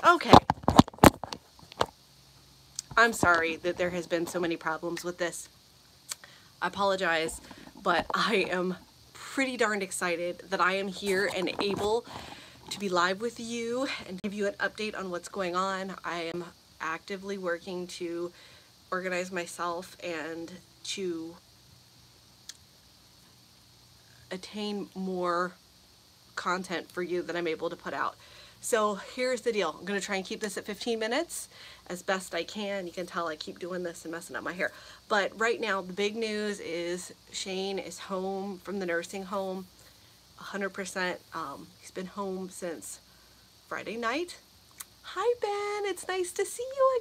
Okay. I'm sorry that there has been so many problems with this. I apologize, but I am pretty darned excited that I am here and able to be live with you and give you an update on what's going on. I am actively working to organize myself and to attain more content for you that I'm able to put out. So here's the deal. I'm going to try and keep this at 15 minutes as best I can. You can tell I keep doing this and messing up my hair. But right now, the big news is Shayne is home from the nursing home 100%. He's been home since Friday night. Hi, Ben. It's nice to see you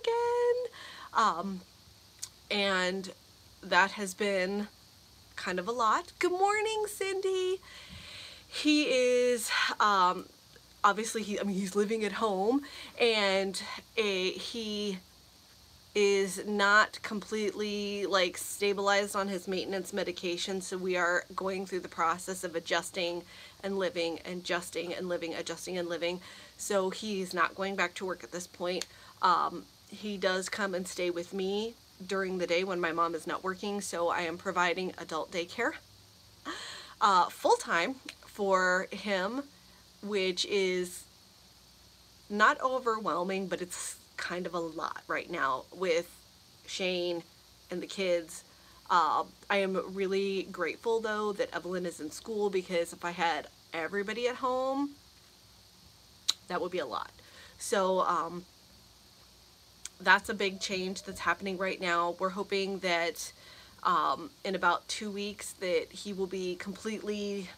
again. And that has been kind of a lot. Good morning, Cindy. He is obviously he's living at home, and he is not completely like stabilized on his maintenance medication, so we are going through the process of adjusting and living, adjusting and living, adjusting and living. So he's not going back to work at this point. He does come and stay with me during the day when my mom is not working, so I am providing adult daycare full-time for him, which is not overwhelming, but it's kind of a lot right now with Shayne and the kids. I am really grateful though that Evelyn is in school, because if I had everybody at home, that would be a lot. So that's a big change that's happening right now. We're hoping that in about 2 weeks that he will be completely,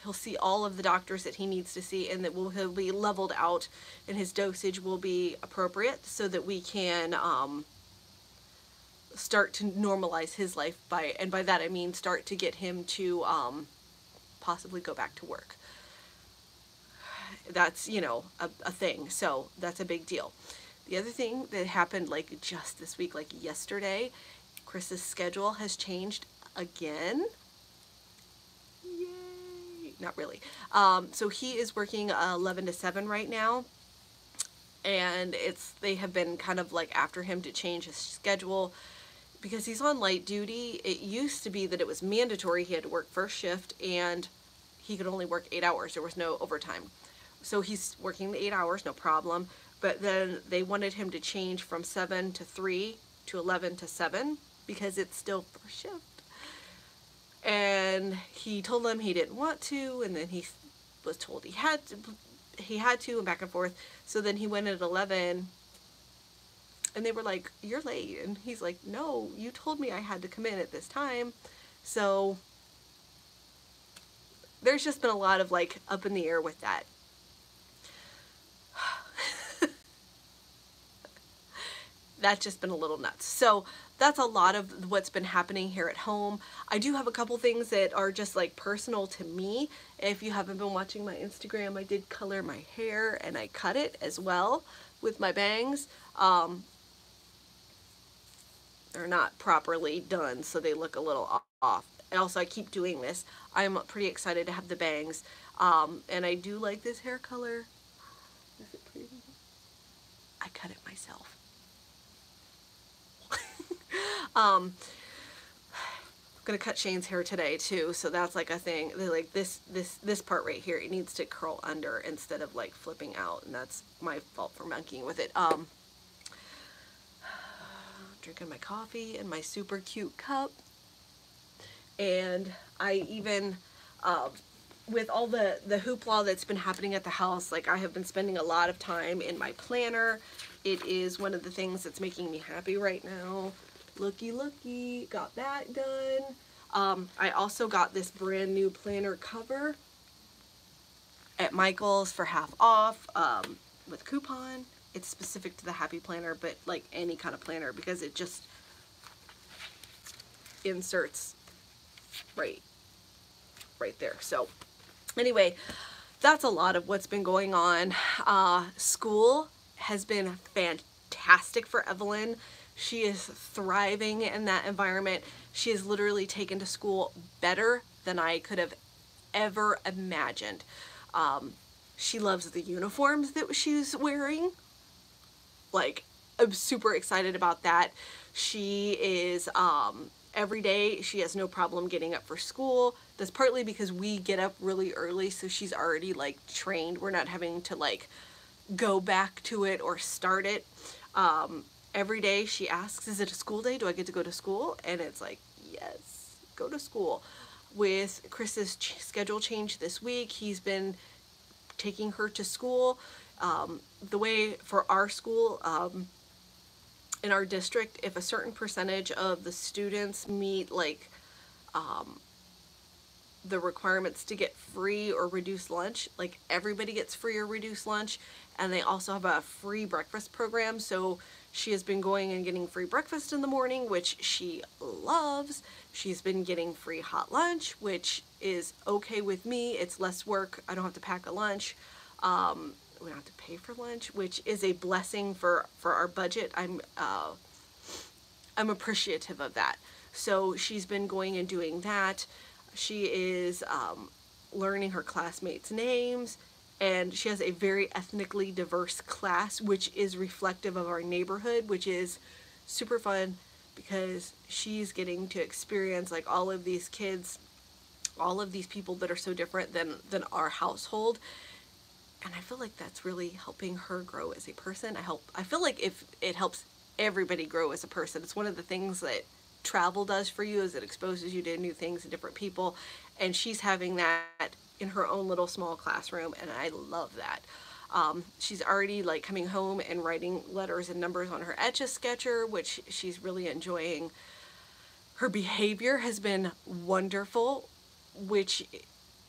he'll see all of the doctors that he needs to see, and that he'll be leveled out and his dosage will be appropriate, so that we can start to normalize his life and by that I mean start to get him to possibly go back to work. That's, you know, a thing. So that's a big deal. The other thing that happened like just this week, like yesterday, Chris's schedule has changed again. Yay! Not really. So he is working 11 to 7 right now, and they have been kind of like after him to change his schedule because he's on light duty. It used to be that it was mandatory he had to work first shift, and he could only work 8 hours. There was no overtime. So he's working the 8 hours, no problem. But then they wanted him to change from 7 to 3 to 11 to 7 because it's still first shift. And he told them he didn't want to, and then he was told he had to, and back and forth. So then he went at 11, and they were like, "You're late." And he's like, "No, you told me I had to come in at this time." So there's just been a lot of like up in the air with that. That's just been a little nuts. So that's a lot of what's been happening here at home. I do have a couple things that are just like personal to me. If you haven't been watching my Instagram, I did color my hair and I cut it as well with my bangs. They're not properly done, so they look a little off. And also I keep doing this. I'm pretty excited to have the bangs. And I do like this hair color. Is it pretty? I cut it myself. I'm gonna cut Shayne's hair today too, so that's like a thing. They're like this part right here, it needs to curl under instead of like flipping out, and that's my fault for monkeying with it. Drinking my coffee in my super cute cup, and I even with all the hoopla that's been happening at the house, like I have been spending a lot of time in my planner. It is one of the things that's making me happy right now. Looky, got that done. I also got this brand new planner cover at Michael's for half off with coupon. It's specific to the Happy Planner, but like any kind of planner, because it just inserts right there. So anyway, that's a lot of what's been going on. School has been fantastic for Evelyn. She is thriving in that environment. She has literally taken to school better than I could have ever imagined. She loves the uniforms that she's wearing. Like, I'm super excited about that. She is, every day she has no problem getting up for school. That's partly because we get up really early, so she's already like trained. We're not having to like go back to it or start it. Every day she asks, is it a school day? Do I get to go to school? And it's like, yes, go to school. With Chris's schedule change this week, he's been taking her to school. The way for our school, in our district, if a certain percentage of the students meet like the requirements to get free or reduced lunch, like everybody gets free or reduced lunch, and they also have a free breakfast program. So she has been going and getting free breakfast in the morning, which she loves. She's been getting free hot lunch, which is okay with me. It's less work. I don't have to pack a lunch. We don't have to pay for lunch, which is a blessing for our budget. I'm appreciative of that. So she's been going and doing that. She is learning her classmates' names, and she has a very ethnically diverse class, which is reflective of our neighborhood, which is super fun because she's getting to experience like all of these kids, all of these people that are so different than our household. And I feel like that's really helping her grow as a person. I feel like if it helps everybody grow as a person, it's one of the things that travel does for you, is it exposes you to new things and different people. And she's having that in her own little small classroom, and I love that. She's already like coming home and writing letters and numbers on her Etch-a-Sketcher, which she's really enjoying. Her behavior has been wonderful, which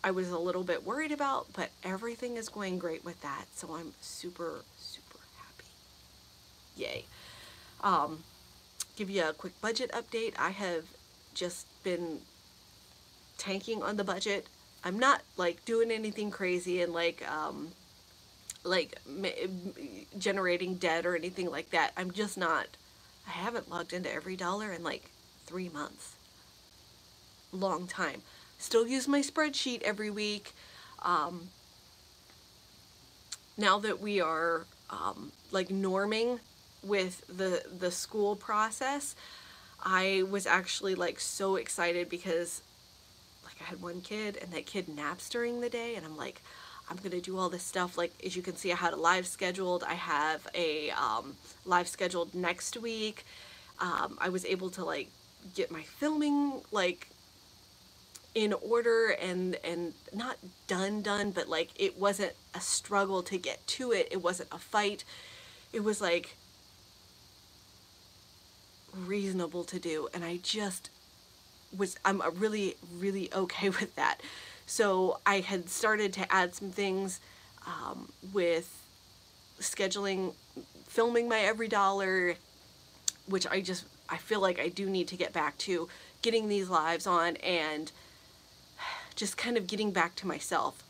I was a little bit worried about, but everything is going great with that. So I'm super, super happy. Yay. Give you a quick budget update. I have just been tanking on the budget. I'm not like doing anything crazy and like generating debt or anything like that. I'm just not. I haven't logged into every dollar in like 3 months. Long time. Still use my spreadsheet every week. Now that we are like norming with the school process, I was actually like so excited because like I had one kid and that kid naps during the day, and I'm like, I'm gonna do all this stuff. Like, as you can see, I had a live scheduled. I have a live scheduled next week. I was able to like get my filming like in order and not done, but like it wasn't a struggle to get to it. It wasn't a fight. It was like reasonable to do, and I'm really, really okay with that. So I had started to add some things with scheduling, filming my every dollar, which I feel like I do need to get back to, getting these lives on and just kind of getting back to myself.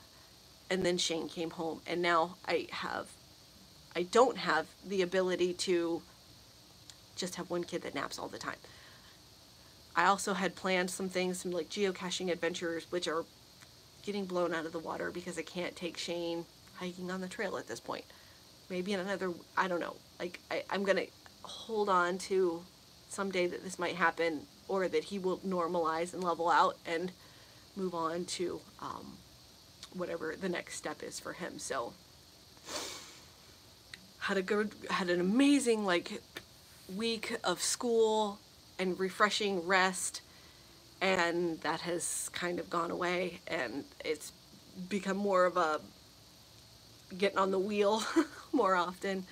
And then Shayne came home, and now I don't have the ability to just have one kid that naps all the time. I also had planned some things, some like geocaching adventures, which are getting blown out of the water because I can't take Shayne hiking on the trail at this point. Maybe in another, I don't know. Like I'm gonna hold on to someday that this might happen, or that he will normalize and level out and move on to whatever the next step is for him. So had an amazing like week of school and refreshing rest, and that has kind of gone away, and it's become more of a getting on the wheel more often.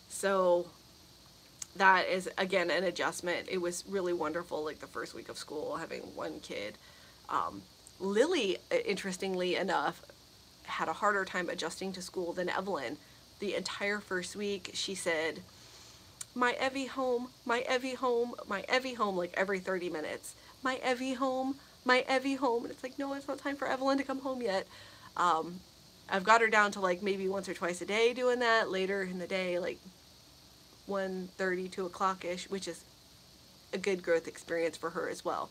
So that is again an adjustment. It was really wonderful, like the first week of school, having one kid. Lily, interestingly enough, had a harder time adjusting to school than Evelyn. The entire first week she said, my Evie home, my Evie home, my Evie home, like every 30 minutes. My Evie home, my Evie home. And it's like, no, it's not time for Evelyn to come home yet. I've got her down to like maybe once or twice a day doing that. Later in the day, like 1:30, 2 o'clock-ish, which is a good growth experience for her as well.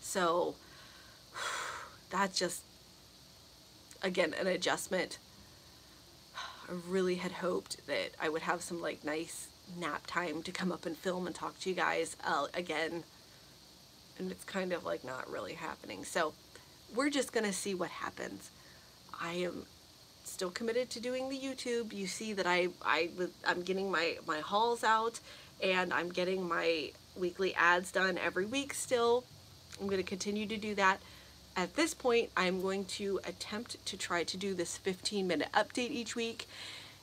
So that's just, again, an adjustment. I really had hoped that I would have some like nice nap time to come up and film and talk to you guys again, and it's kind of like not really happening. So we're just gonna see what happens. I am still committed to doing the YouTube. You see that I'm getting my hauls out, and I'm getting my weekly ads done every week still. I'm going to continue to do that. At this point, I'm going to attempt to try to do this 15-minute update each week,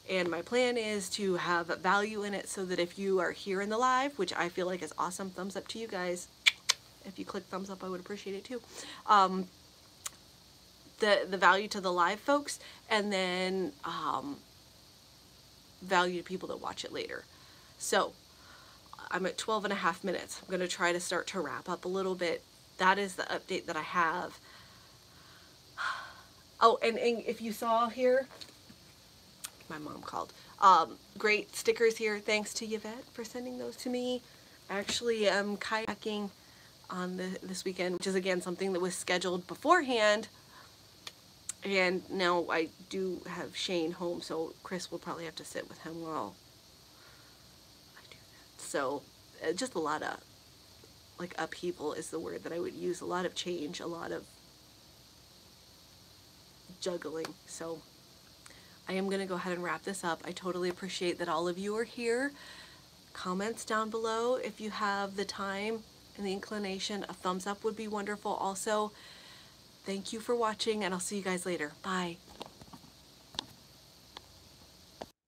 and my plan is to have value in it so that if you are here in the live, which I feel like is awesome, thumbs up to you guys. If you click thumbs up, I would appreciate it too. The value to the live folks, and then value to people that watch it later. So I'm at 12.5 minutes. I'm going to try to start to wrap up a little bit. That is the update that I have. Oh, and if you saw here, my mom called. Great stickers here. Thanks to Yvette for sending those to me. Actually, I'm kayaking on this weekend, which is again something that was scheduled beforehand. And now I do have Shayne home, so Chris will probably have to sit with him while I do that. So just a lot of, like, upheaval is the word that I would use. A lot of change, a lot of juggling. So I am going to go ahead and wrap this up. I totally appreciate that all of you are here. Comments down below if you have the time and the inclination. A thumbs up would be wonderful also. Thank you for watching, and I'll see you guys later. Bye.